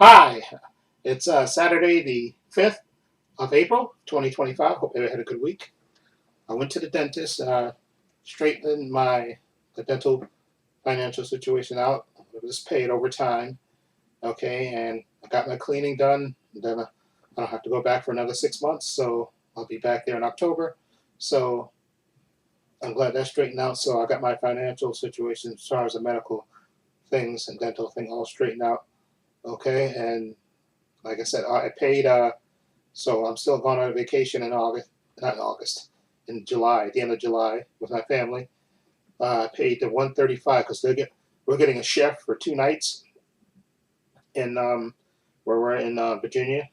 Hi, it's Saturday the 5th of April, 2025. Hope everybody had a good week. I went to the dentist, straightened the dental financial situation out. It was paid over time, okay, and I got my cleaning done. And then I don't have to go back for another 6 months, so I'll be back there in October. So I'm glad that's straightened out. So I got my financial situation as far as the medical things and dental thing all straightened out, okay, and like I said, I paid. So I'm still going on a vacation in August, not in August, in July, at the end of July with my family. I paid the 135 because we're getting a chef for 2 nights in where we're in Virginia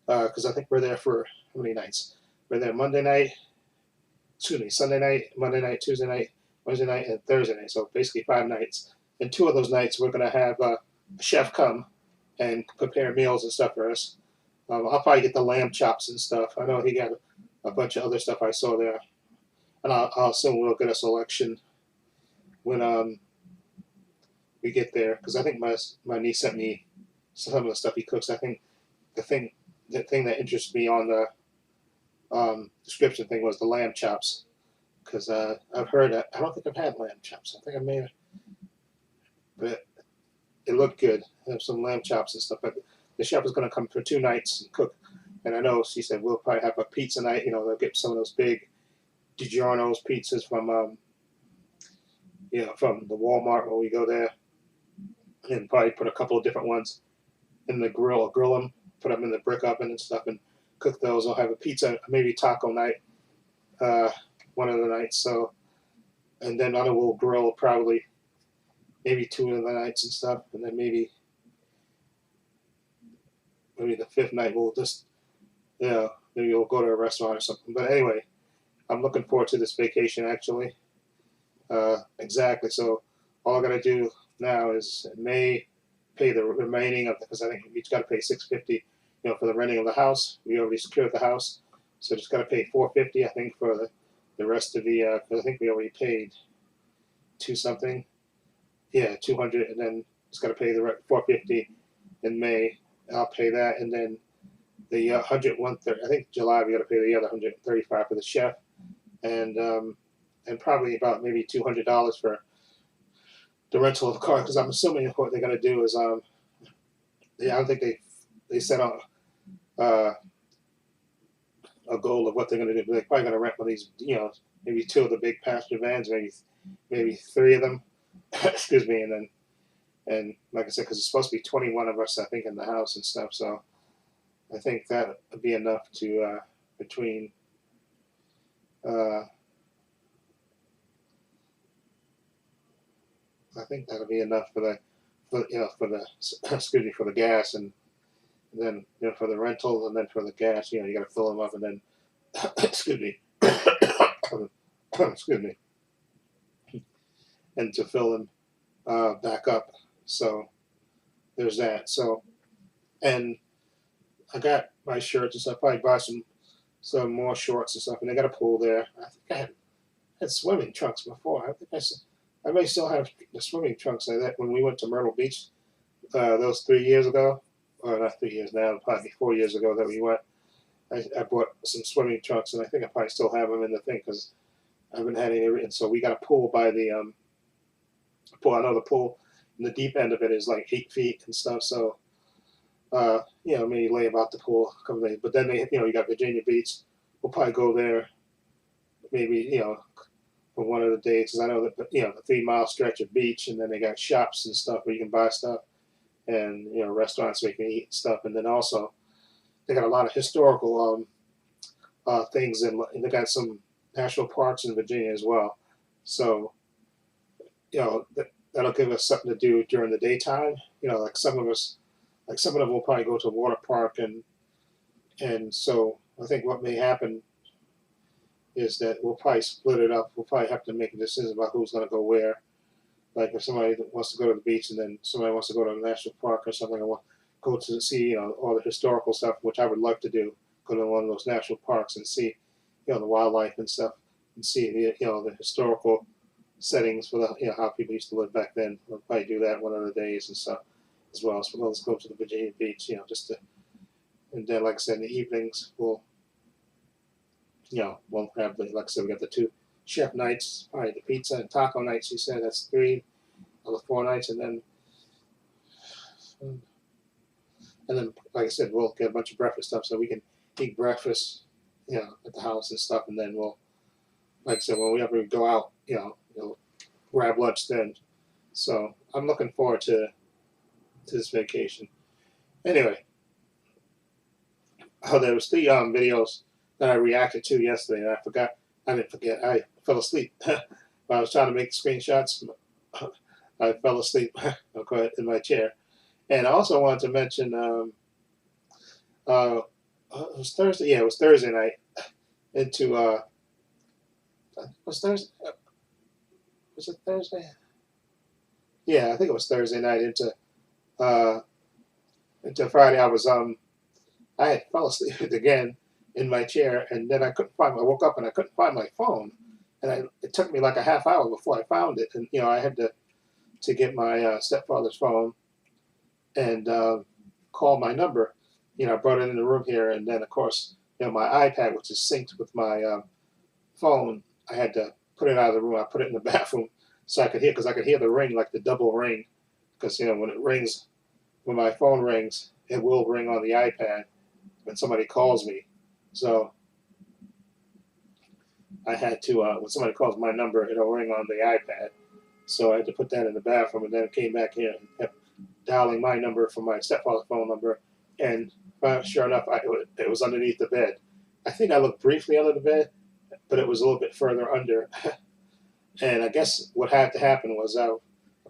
because I think we're there for how many nights? We're there Monday night, excuse me, Sunday night, Monday night, Tuesday night, Wednesday night, and Thursday night. So basically 5 nights. And 2 of those nights we're gonna have a chef come and prepare meals and stuff for us. I'll probably get the lamb chops and stuff. I know he got a bunch of other stuff I saw there, and I'll assume we'll get a selection when we get there because I think my niece sent me some of the stuff he cooks. I think the thing the thing that interests me on the description thing was the lamb chops because I've heard I don't think I've had lamb chops. I think I may have, but it looked good. I have some lamb chops and stuff, but the chef is going to come for 2 nights and cook. And I know she said we'll probably have a pizza night. You know, they'll get some of those big DiGiorno's pizzas from from the Walmart when we go there, and probably put a couple of different ones in the grill them, put them in the brick oven and stuff, and cook those. I'll have a pizza, maybe taco night, uh, one of the nights. So, and then I know we'll grill probably maybe 2 of the nights and stuff, and then maybe the fifth night we'll just maybe we'll go to a restaurant or something. But anyway, I'm looking forward to this vacation actually. Exactly. So all I got to do now is May pay the remaining of because I think we each got to pay 650, for the renting of the house. We already secured the house, so just got to pay 450. I think for the rest of the because I think we already paid two something. Yeah, 200, and then just got to pay the 450 in May. I'll pay that, and then the 130. I think July we got to pay the other 135 for the chef, and probably about maybe $200 for the rental of the car because I'm assuming what they're going to do is I don't think they set on uh, a goal of what they're going to do. They're probably going to rent one of these, maybe two of the big passenger vans, maybe three of them. Excuse me, and like I said, because it's supposed to be 21 of us, I think, in the house and stuff. So I think that would be enough to between. Uh, I think that'll be enough for the excuse me for the gas and then for the rental and then for the gas. You got to fill them up and then excuse me excuse me and to fill them back up. So there's that. So and I got my shirts and stuff. I probably buy some more shorts and stuff. And I got a pool there. I think I had swimming trunks before. I may still have the swimming trunks like that when we went to Myrtle Beach those 3 years ago, or not 3 years now, probably 4 years ago that we went. I bought some swimming trunks, and I think I probably still have them in the thing because I haven't had any. And so we got a pool by the pool. I know the pool, and the deep end of it is like 8 feet and stuff. So maybe lay about the pool a couple of days. But then you got Virginia Beach. We'll probably go there, maybe for one of the days because I know that the 3 mile stretch of beach, and then they got shops and stuff where you can buy stuff, and restaurants where you can eat and stuff, and then also they got a lot of historical things, and they got some national parks in Virginia as well. So that'll give us something to do during the daytime. Like some of us, like some of them will probably go to a water park, and so I think what may happen is that we'll probably split it up. We'll probably have to make a decision about who's going to go where. Like if somebody wants to go to the beach and then somebody wants to go to a national park or something, or go to see all the historical stuff, which I would love to do. Go to one of those national parks and see the wildlife and stuff, and see the historical settings for the how people used to live back then. We'll probably do that one of the days and stuff. as well. So let's go to the Virginia Beach, just to, and then like I said, in the evenings we'll have like I said, we got the two chef nights, probably the pizza and taco nights. She said that's 3 of the 4 nights, and then like I said, we'll get a bunch of breakfast stuff so we can eat breakfast, at the house and stuff, and then we'll, like I said, when we ever go out, we'll grab lunch then. So I'm looking forward to this vacation. Anyway, there was 3 videos that I reacted to yesterday, and I didn't forget. I fell asleep while I was trying to make screenshots. I fell asleep in my chair, and I also wanted to mention it was Thursday. Yeah, it was Thursday night. Into was Thursday? Was it Thursday? Yeah, I think it was Thursday night uh into Friday. I had fell asleep again in my chair, and then I woke up and I couldn't find my phone, and it took me like a half hour before I found it, and I had to get my stepfather's phone and call my number. I brought it in the room here, and then of course, my iPad, which is synced with my phone, I had to put it out of the room. I put it in the bathroom so I could hear, because I could hear the ring, like the double ring, because when it rings, when my phone rings, it will ring on the iPad when somebody calls me. So I had to, when somebody calls my number, it'll ring on the iPad. So I had to put that in the bathroom, and then came back here and kept dialing my number from my stepfather's phone number. And sure enough, it was underneath the bed. I think I looked briefly under the bed, but it was a little bit further under. And I guess what had to happen was I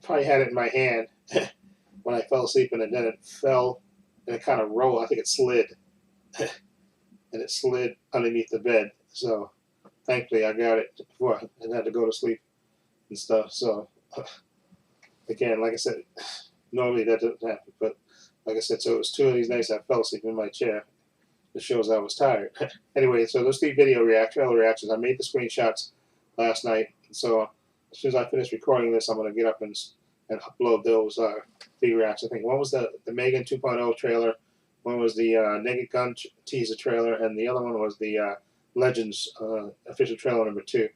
probably had it in my hand when I fell asleep, and then it fell, and it kind of rolled. I think it slid, and it slid underneath the bed. So thankfully I got it before I had to go to sleep and stuff. So again, like I said, normally that doesn't happen, but like I said, so it was 2 of these nights I fell asleep in my chair. It shows I was tired. Anyway, so those 3 trailer reactions, I made the screenshots last night. So as soon as I finish recording this, I'm going to get up and upload those 3 reactions. I think one was the Megan 2.0 trailer, one was the Naked Gun teaser trailer, and the other one was the Legends official trailer number 2.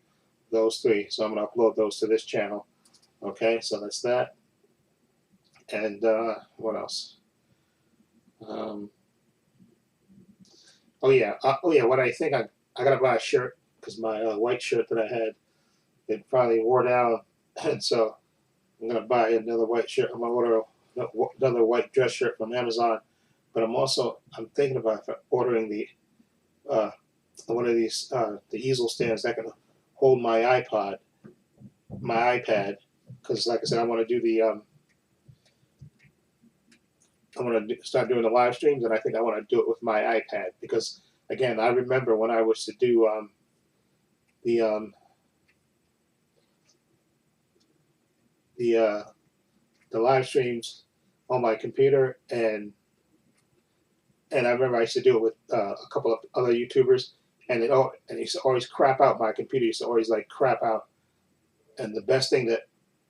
Those 3. So I'm going to upload those to this channel. Okay, so that's that. And what else? What I think I gotta buy a shirt, because my white shirt that I had, it finally wore down, and so I'm gonna buy another white shirt. I'm gonna order another white dress shirt from Amazon, but I'm thinking about ordering the one of these the easel stands that can hold my iPad, because like I said, I want to do the I want to start doing the live streams, and I think I want to do it with my iPad, because again, I remember when I was to do the the live streams on my computer, and I remember I used to do it with a couple of other YouTubers, and it used to always crap out. My computer used to always like crap out, and the best thing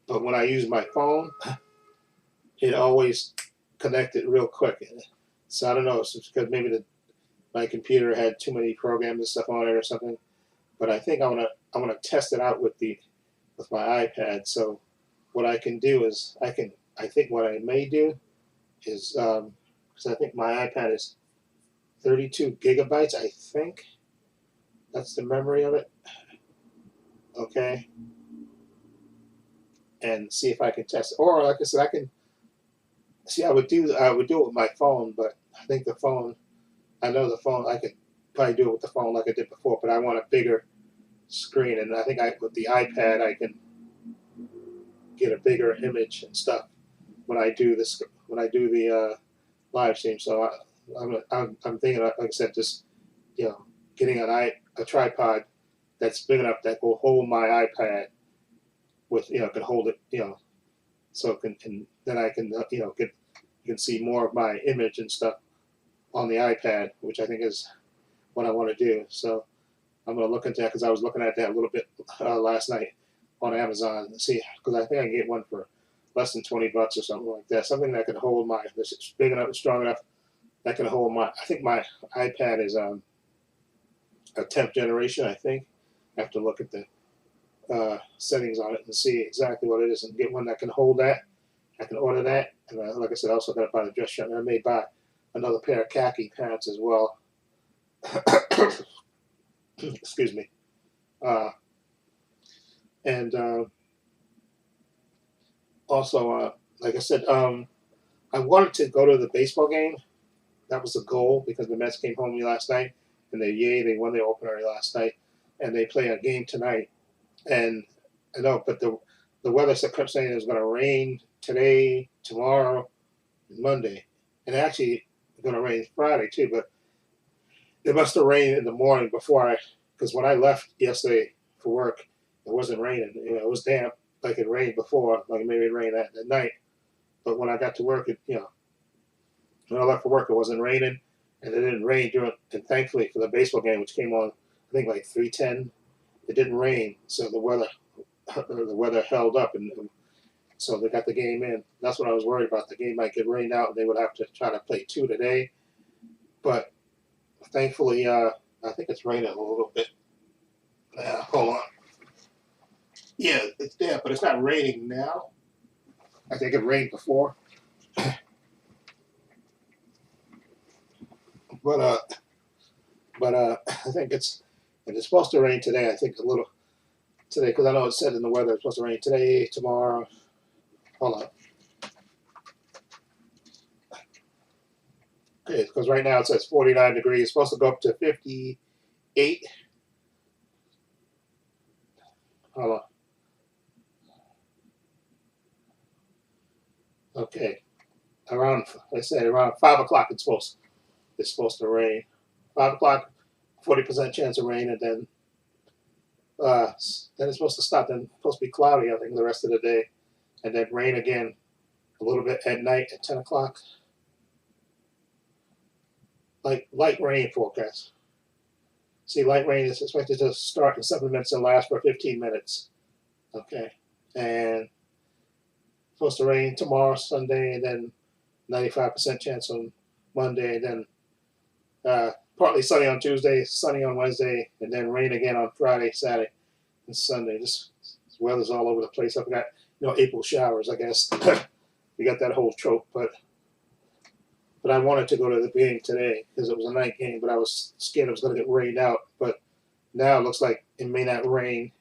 but when I use my phone, it always connected real quick. So I don't know, it's because maybe my computer had too many programs and stuff on it or something. But I think I want to test it out with my iPad. So what I can do is I think what I may do is because I think my iPad is 32 gigabytes. I think that's the memory of it. Okay, and see if I can test it. Or like I said, I can see. I would do it with my phone, but I think I know the phone. I could probably do it with the phone like I did before, but I want a bigger screen, and I think with the iPad I can get a bigger image and stuff when I do the live stream. So I'm thinking, like I said, just getting a tripod that's big enough that will hold my iPad with can hold it so it can then I can you can see more of my image and stuff on the iPad, which I think is what I want to do. So I'm going to look into that, because I was looking at that a little bit last night on Amazon and see, because I think I can get one for less than $20 or something like that. Something that can hold my, this is big enough and strong enough that can hold my, I think my iPad is a 10th generation, I think. I have to look at the settings on it and see exactly what it is and get one that can hold that. I can order that. And like I said, I also got to buy the dress shirt. And I may buy another pair of khaki pants as well. Excuse me. And also, like I said, I wanted to go to the baseball game. That was the goal because the Mets came home last night, and they won their opener last night, and they play a game tonight. And I know, but the weather kept saying it was going to rain today, tomorrow, and Monday, and actually it's going to rain Friday too. But it must have rained in the morning before because when I left yesterday for work, it wasn't raining. It was damp, like it rained before, like maybe it rained at night. But when I got to work, when I left for work, it wasn't raining, and it didn't rain during. And thankfully for the baseball game, which came on, I think like 3:10, it didn't rain, so the weather held up, and so they got the game in. That's what I was worried about. The game might get rained out, and they would have to try to play 2 today. But thankfully, I think it's raining a little bit. Hold on. Yeah, it's there, but it's not raining now. I think it rained before. But I think it's supposed to rain today. I think a little today because I know it said in the weather it's supposed to rain today, tomorrow. Hold on. Okay, because right now it says 49 degrees. It's supposed to go up to 58. Hold on. Okay, around I said around 5 o'clock it's supposed to rain. 5 o'clock, 40% chance of rain, and then it's supposed to stop. Then it's supposed to be cloudy, I think, the rest of the day, and then rain again a little bit at night at 10 o'clock. Light rain forecast. See, light rain is expected to start in 7 minutes and last for 15 minutes. Okay, and supposed to rain tomorrow, Sunday, and then 95% chance on Monday, and then partly sunny on Tuesday, sunny on Wednesday, and then rain again on Friday, Saturday, and Sunday. This weather's all over the place. I've got April showers, I guess. We got that whole trope, but I wanted to go to the game today because it was a night game, but I was scared it was going to get rained out. But now it looks like it may not rain.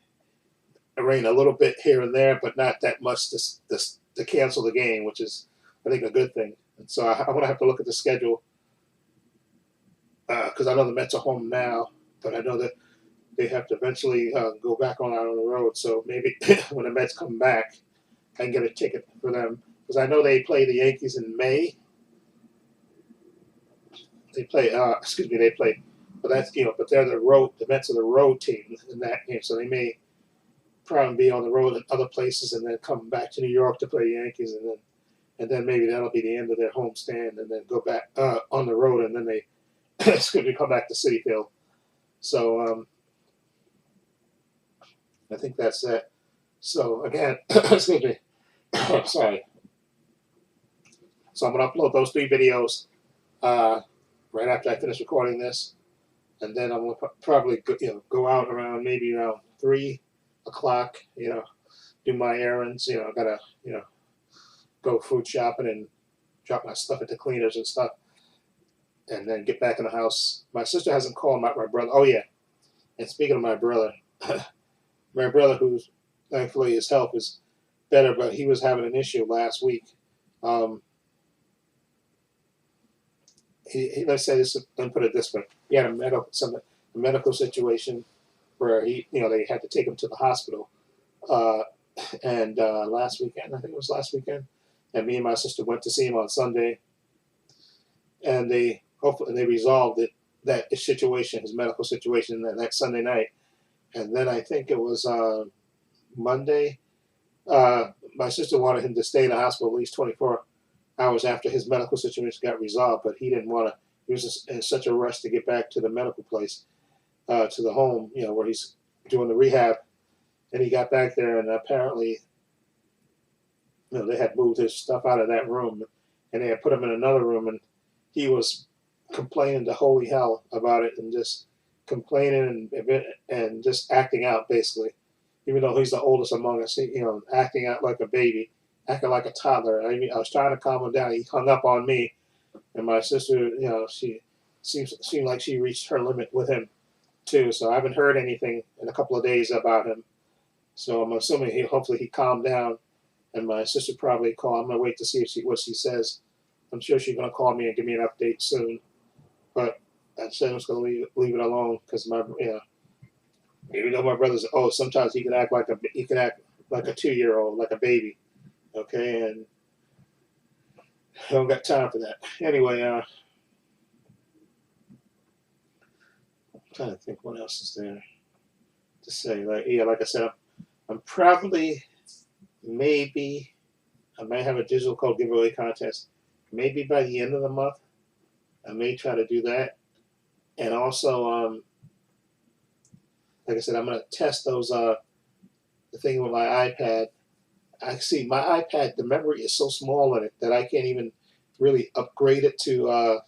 It rained a little bit here and there, but not that much to cancel the game, which is, I think, a good thing. And so I want to have to look at the schedule because I know the Mets are home now, but I know that they have to eventually go back on the road. So maybe when the Mets come back, I can get a ticket for them because I know they play the Yankees in May. They play, but that's but they're the Mets are the road team in that game, so they may probably be on the road in other places and then come back to New York to play the Yankees, and then maybe that'll be the end of their homestand, and then go back on the road, and then they come back to Citi Field. So I think that's it. So again, excuse me, sorry. So I'm gonna upload those 3 videos right after I finish recording this, and then I'm gonna probably go out maybe around 3 o'clock. Do my errands. I gotta go food shopping and drop my stuff at the cleaners and stuff, and then get back in the house. My sister hasn't called my brother. Oh yeah, and speaking of my brother, my brother, who's thankfully his health is better, but he was having an issue last week. Let's say this. Let me put it this way: he had a medical situation where they had to take him to the hospital, and last weekend, I think it was last weekend, and me and my sister went to see him on Sunday, and they resolved that situation, his medical situation, that Sunday night, and then I think it was Monday. My sister wanted him to stay in the hospital at least 24 hours after his medical situation got resolved, but he didn't want to. He was just in such a rush to get back to the medical place, to the home, where he's doing the rehab, and he got back there, and apparently they had moved his stuff out of that room, and they had put him in another room, and he was complaining to holy hell about it, and just complaining and just acting out basically. Even though he's the oldest among us, acting out like a baby, acting like a toddler. I mean, I was trying to calm him down. He hung up on me, and my sister, she seemed like she reached her limit with him too. So I haven't heard anything in a couple of days about him. So I'm assuming hopefully he calmed down, and my sister probably called. I'm gonna wait to see what she says. I'm sure she's gonna call me and give me an update soon. But I said I was gonna leave it alone because even though my brother's sometimes he can act like a 2-year-old, like a baby. Okay, and I don't got time for that. Anyway, I'm trying to think what else is there to say. Like I said, I'm probably maybe I might have a digital code giveaway contest. Maybe by the end of the month, I may try to do that. And also, like I said, I'm gonna test those the thing with my iPad. I see my iPad. The memory is so small in it that I can't even really upgrade it to. I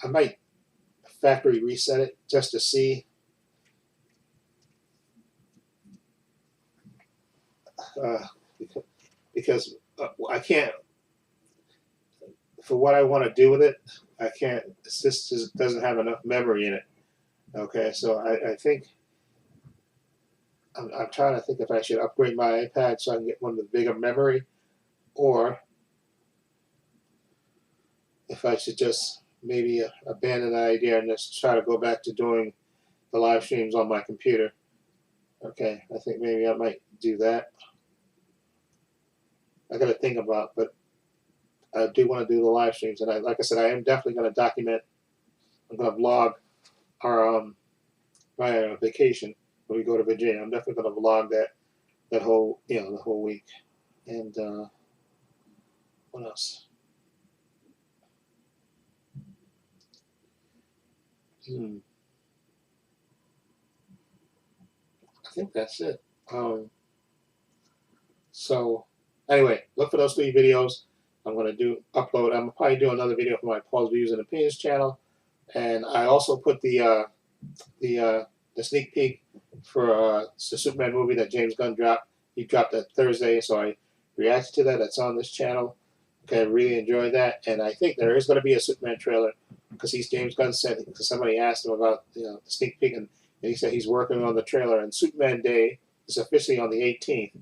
might factory reset it just to see. Uh, because I can't, for what I want to do with it, I can't. It just doesn't have enough memory in it. Okay, so I think I'm trying to think if I should upgrade my iPad so I can get one with bigger memory, or if I should just maybe abandon that idea and just try to go back to doing the live streams on my computer. Okay, I think maybe I might do that. I got to think about, but I do want to do the live streams, and like I said, I am definitely going to document. I'm going to vlog our my vacation when we go to Virginia. I'm definitely going to vlog that whole the whole week. And what else? I think that's it. So anyway, look for those 3 videos. I'm going to upload. I'm probably do another video for my Paul's Views and Opinions channel, and I also put the sneak peek for the Superman movie that James Gunn dropped. He dropped that Thursday, so I reacted to that. That's on this channel. Okay, I really enjoyed that, and I think there is going to be a Superman trailer because James Gunn said, because somebody asked him about the sneak peek, and he said he's working on the trailer. And Superman Day is officially on the 18th,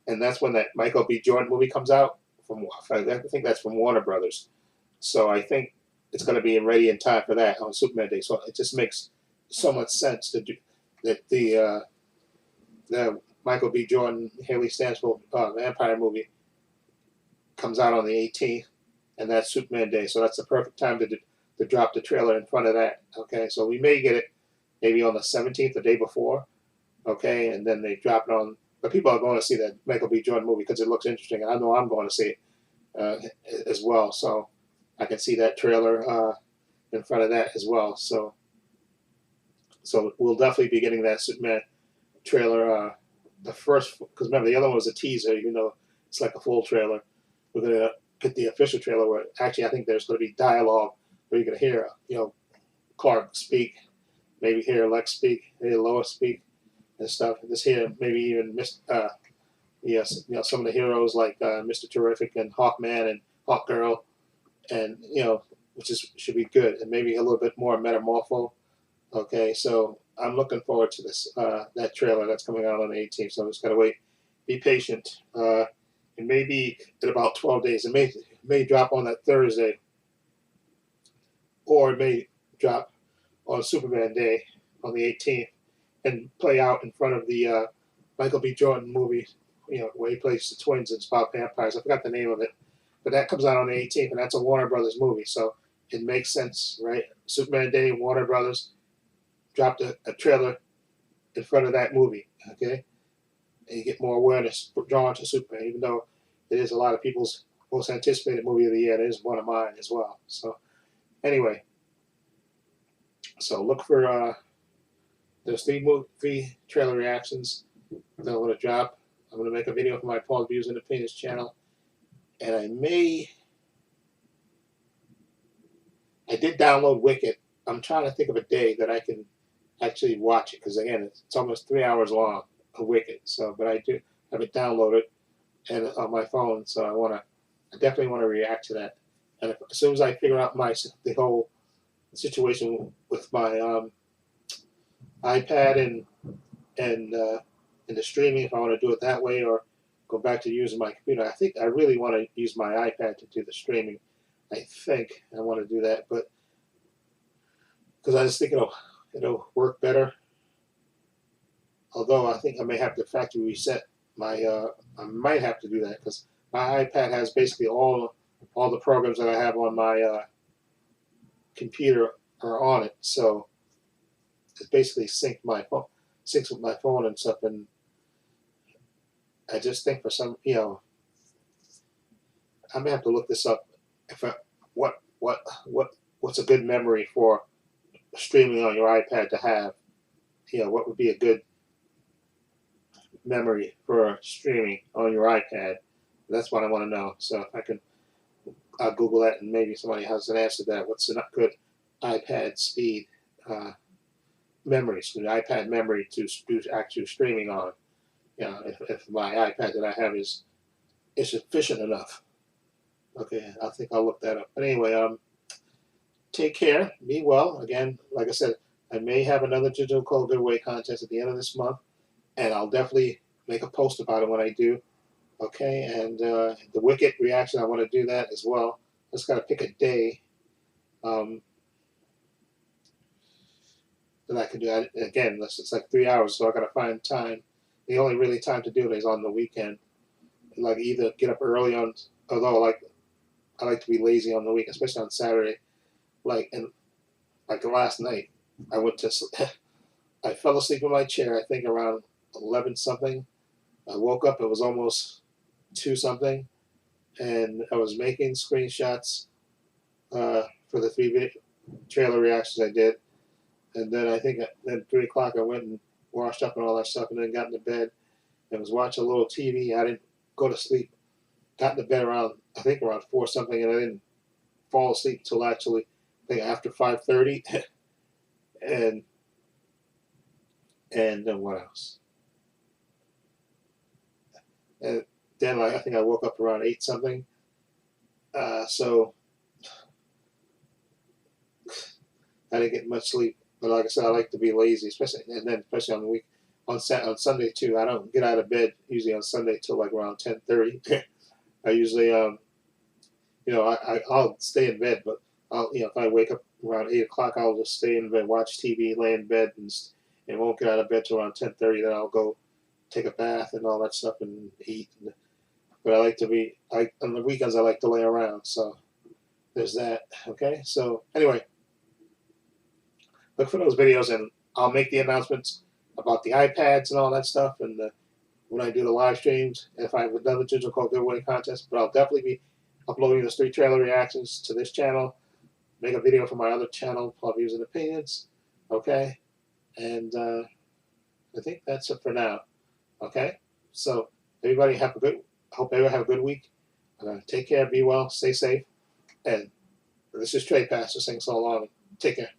and that's when that Michael B. Jordan movie comes out. I think that's from Warner Brothers. So I think it's going to be ready in time for that on Superman Day. So it just makes so much sense to do that. The Michael B. Jordan, Haley Stanfield vampire movie comes out on the 18th, and that's Superman Day. So that's the perfect time to drop the trailer in front of that. Okay, so we may get it maybe on the 17th, the day before. Okay, and then they drop it on. But people are going to see that Michael B. Jordan movie because it looks interesting. I know I'm going to see it as well. So I can see that trailer in front of that as well. So we'll definitely be getting that Superman trailer. The first, because remember the other one was a teaser, even though it's like a full trailer. We're gonna get the official trailer where actually I think there's going to be dialogue where you're going to hear Clark speak, maybe hear Lex speak, hear Lois speak and stuff. Just hear maybe even some of the heroes like Mr. Terrific and Hawkman and Hawkgirl, and which should be good, and maybe a little bit more Metamorpho. Okay, so I'm looking forward to this that trailer that's coming out on the 18th. So I'm just gotta wait, be patient. It may be in about 12 days. It may drop on that Thursday, or it may drop on Superman Day on the 18th, and play out in front of the Michael B. Jordan movie. Where he plays the twins and about vampires. I forgot the name of it, but that comes out on the 18th, and that's a Warner Brothers movie. So it makes sense, right? Superman Day, Warner Brothers dropped a trailer in front of that movie, okay? And you get more awareness drawn to Superman, even though it is a lot of people's most anticipated movie of the year. It is one of mine as well. So anyway, so look for those 3 trailer reactions that I'm going to drop. I'm going to make a video for my Paul Views and Opinions channel, and I did download Wicked. I'm trying to think of a day that I can actually watch it, because again, it's almost 3 hours long, a Wicked. So, but I do have it downloaded and on my phone, so I definitely want to react to that. And as soon as I figure out the whole situation with my iPad and the streaming, if I want to do it that way or go back to using my computer, I think I really want to use my iPad to do the streaming. I think I want to do that, but because I just think it'll work better. Although I think I may have to factory reset my. I might have to do that because my iPad has basically all the programs that I have on my computer are on it, so it's basically syncs with my phone and stuff. And I just think for some, I may have to look this up. If I, what's a good memory for streaming on your iPad to have? What would be a good memory for streaming on your iPad? That's what I want to know. So if I can, I'll Google that, and maybe somebody has an answer to that. What's a good iPad speed memory, so the iPad memory to do actual streaming on? If my iPad that I have is efficient enough. Okay, I think I'll look that up. But anyway, take care, be well. Again, like I said, I may have another digital code giveaway contest at the end of this month, and I'll definitely make a post about it when I do. Okay, and the Wicked reaction, I want to do that as well. Just got to pick a day that I can do that. Again, it's like 3 hours, so I got to find time. The only really time to do it is on the weekend. Like either get up early on, although I like to be lazy on the weekend, especially on Saturday. Like last night, I went to I fell asleep in my chair. I think around 11 something. I woke up. It was almost 2 something, and I was making screenshots for the 3 trailer reactions I did. And then I think at 3 o'clock I went and washed up and all that stuff, and then got into bed and was watching a little TV. I didn't go to sleep. Got into bed around 4 something, and I didn't fall asleep until actually I think after 5:30. and then what else? And then I think I woke up around 8 something. So I didn't get much sleep. But like I said, I like to be lazy, especially on the week, on Sunday too. I don't get out of bed usually on Sunday till like around 10:30. I usually I'll stay in bed, but if I wake up around 8 o'clock, I'll just stay in bed, watch TV, lay in bed, and won't get out of bed till around 10:30. Then I'll go take a bath and all that stuff and eat. But I like to be on the weekends. I like to lay around. So there's that. Okay. So anyway, look for those videos, and I'll make the announcements about the iPads and all that stuff, and when I do the live streams, and if I have another digital code giveaway contest. But I'll definitely be uploading those 3 trailer reactions to this channel. Make a video for my other channel, Paul Views and Opinions. Okay, and I think that's it for now. Okay, so everybody hope everyone have a good week. Take care, be well, stay safe, and this is Trepacer saying so long. Take care.